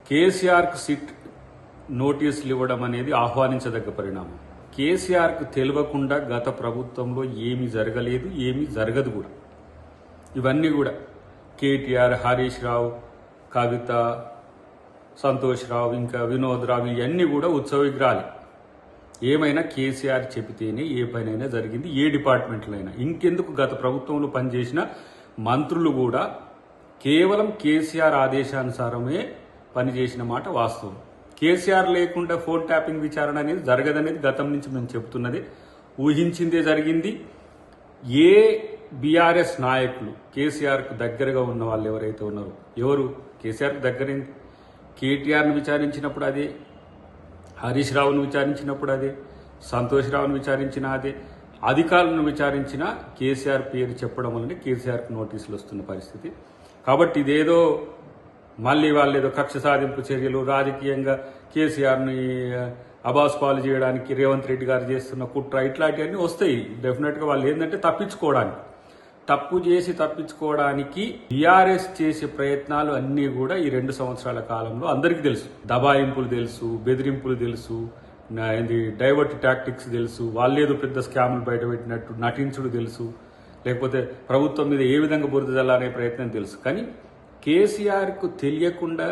కేసీఆర్కు సిట్ నోటీసులు ఇవ్వడం అనేది ఆహ్వానించదగ్గ పరిణామం. కేసీఆర్కు తెలియకుండా గత ప్రభుత్వంలో ఏమీ జరగలేదు, ఏమీ జరగదు కూడా. ఇవన్నీ కూడా కేటీఆర్, హరీష్ రావు, కవిత, సంతోష్ రావు, ఇంకా వినోద్ రావు, ఇవన్నీ కూడా ఉత్సవ విగ్రహాలు. ఏమైనా కేసీఆర్ చెబితేనే ఏ పనైనా జరిగింది, ఏ డిపార్ట్మెంట్లో అయినా. ఇంకెందుకు గత ప్రభుత్వంలో పనిచేసిన మంత్రులు కూడా కేవలం కేసీఆర్ ఆదేశానుసారమే పనిచేసిన మాట వాస్తవం. కేసీఆర్ లేకుండా ఫోన్ ట్యాపింగ్ విచారణ అనేది జరగదనేది గతం నుంచి మేము చెబుతున్నది. ఊహించిందే జరిగింది. ఏ బీఆర్ఎస్ నాయకులు కేసీఆర్కు దగ్గరగా ఉన్న వాళ్ళు ఎవరైతే ఉన్నారో, ఎవరు కేసీఆర్కు దగ్గరైంది, కేటీఆర్ను విచారించినప్పుడు అదే, హరీష్ రావును విచారించినప్పుడు అదే, సంతోష్ రావును విచారించిన అదే, అధికారులను విచారించిన కేసీఆర్ పేరు చెప్పడం వల్లనే కేసీఆర్కు నోటీసులు వస్తున్న పరిస్థితి. కాబట్టి ఇదేదో మళ్ళీ వాళ్ళు ఏదో కక్ష సాధింపు చర్యలు, రాజకీయంగా కేసీఆర్ని అబాస్ పాలు చేయడానికి రేవంత్ రెడ్డి గారు చేస్తున్న కుట్ర, ఇట్లాంటివన్నీ వస్తాయి డెఫినెట్గా. వాళ్ళు ఏంటంటే తప్పించుకోవడానికి, తప్పు చేసి తప్పించుకోవడానికి బీఆర్ఎస్ చేసే ప్రయత్నాలు అన్నీ కూడా ఈ 2 సంవత్సరాల కాలంలో అందరికీ తెలుసు. దబాయింపులు తెలుసు, బెదిరింపులు తెలుసు, డైవర్ట్ టాక్టిక్స్ తెలుసు, వాళ్ళేదో పెద్ద స్కాములు బయటపెట్టినట్టు నటించుడు తెలుసు, లేకపోతే ప్రభుత్వం మీద ఏ విధంగా బురద జల్లాలనే ప్రయత్నం తెలుసు. కానీ కేసీఆర్కు తెలియకుండా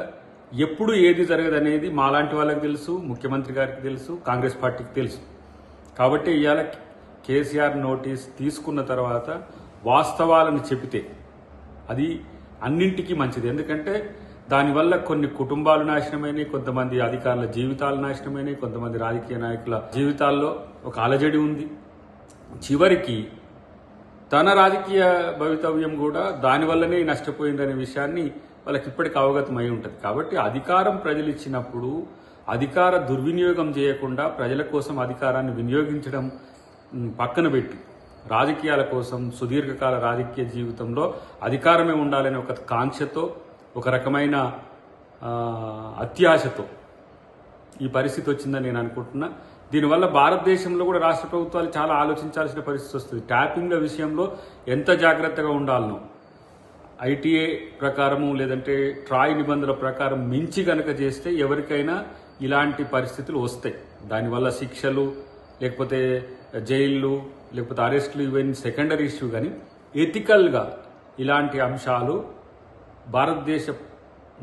ఎప్పుడు ఏది జరగదనేది మాలాంటి వాళ్ళకి తెలుసు, ముఖ్యమంత్రి గారికి తెలుసు, కాంగ్రెస్ పార్టీకి తెలుసు. కాబట్టి ఇవాళ కేసీఆర్ నోటీస్ తీసుకున్న తర్వాత వాస్తవాలను చెబితే అది అన్నింటికీ మంచిది. ఎందుకంటే దానివల్ల కొన్ని కుటుంబాలు నాశనమైనవి, కొంతమంది అధికారుల జీవితాలు నాశనమైనవి, కొంతమంది రాజకీయ నాయకుల జీవితాల్లో ఒక అలజడి ఉంది. చివరికి తన రాజకీయ భవితవ్యం కూడా దానివల్లనే నష్టపోయిందనే విషయాన్ని వాళ్ళకి ఇప్పటికి అవగతమై ఉంటుంది. కాబట్టి అధికారం ప్రజలు ఇచ్చినప్పుడు అధికార దుర్వినియోగం చేయకుండా ప్రజల కోసం అధికారాన్ని వినియోగించడం పక్కన పెట్టి, రాజకీయాల కోసం సుదీర్ఘకాల రాజకీయ జీవితంలో అధికారమే ఉండాలనే ఒక కాంక్షతో, ఒక రకమైన అత్యాశతో ఈ పరిస్థితి వచ్చిందని నేను అనుకుంటున్నా. దీనివల్ల భారతదేశంలో కూడా రాష్ట్ర ప్రభుత్వాలు చాలా ఆలోచించాల్సిన పరిస్థితి వస్తుంది. ట్యాపింగ్ల విషయంలో ఎంత జాగ్రత్తగా ఉండాలనో, ఐటీఏ ప్రకారము లేదంటే ట్రాయ్ నిబంధనల ప్రకారం మించి గనక చేస్తే ఎవరికైనా ఇలాంటి పరిస్థితులు వస్తాయి. దానివల్ల శిక్షలు, లేకపోతే జైళ్ళు, లేకపోతే అరెస్టులు, ఇవన్నీ సెకండరీ ఇష్యూ. కానీ ఎథికల్గా ఇలాంటి అంశాలు భారతదేశ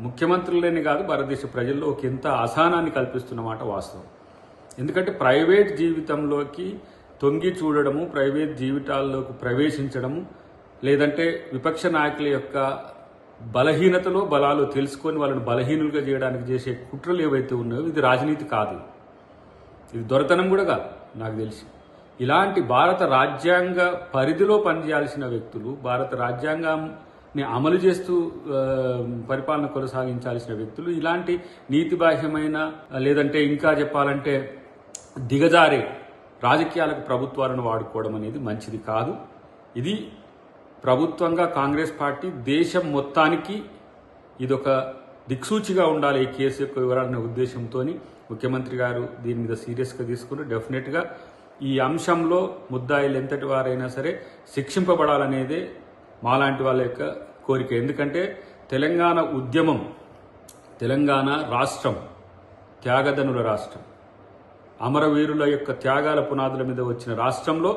ముఖ్యమంత్రులనే కాదు, భారతదేశ ప్రజల్లో ఒక ఎంత అసహనాన్ని కల్పిస్తున్నమాట వాస్తవం. ఎందుకంటే ప్రైవేట్ జీవితంలోకి తొంగి చూడడము, ప్రైవేట్ జీవితాల్లోకి ప్రవేశించడము, లేదంటే విపక్ష నాయకుల యొక్క బలహీనతలో బలాలు తెలుసుకొని వాళ్ళని బలహీనులుగా చేయడానికి చేసే కుట్రలు ఏవైతే ఉన్నాయో ఇది రాజనీతి కాదు, ఇది దొరతనం కూడా కాదు నాకు తెలిసి. ఇలాంటి భారత రాజ్యాంగ పరిధిలో పనిచేయాల్సిన వ్యక్తులు, భారత రాజ్యాంగాన్ని అమలు చేస్తూ పరిపాలన కొనసాగించాల్సిన వ్యక్తులు ఇలాంటి నీతిబాహ్యమైన, లేదంటే ఇంకా చెప్పాలంటే దిగజారే రాజకీయాలకు ప్రభుత్వాలను వాడుకోవడం అనేది మంచిది కాదు. ఇది ప్రభుత్వంగా కాంగ్రెస్ పార్టీ దేశం మొత్తానికి ఇదొక దిక్సూచిగా ఉండాలి ఈ కేసు యొక్క వివరాలనే ఉద్దేశంతో ముఖ్యమంత్రి గారు దీని మీద సీరియస్గా తీసుకుని డెఫినెట్గా ఈ అంశంలో ముద్దాయిలు ఎంతటి వారైనా సరే శిక్షింపబడాలనేదే మాలాంటి వాళ్ళ యొక్క కోరిక. ఎందుకంటే తెలంగాణ ఉద్యమం, తెలంగాణ రాష్ట్రం త్యాగదనుల రాష్ట్రం, అమరవీరుల యొక్క త్యాగాల పునాదుల మీద వచ్చిన రాష్ట్రంలో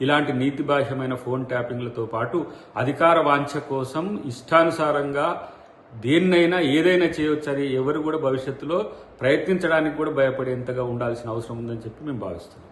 ఇలాంటి నీతిబాహ్యమైన ఫోన్ ట్యాపింగ్లతో పాటు అధికార వాంఛ కోసం ఇష్టానుసారంగా దేన్నైనా ఏదైనా చేయవచ్చని ఎవరు కూడా భవిష్యత్తులో ప్రయత్నించడానికి కూడా భయపడేంతగా ఉండాల్సిన అవసరం ఉందని చెప్పి మేము భావిస్తున్నాం.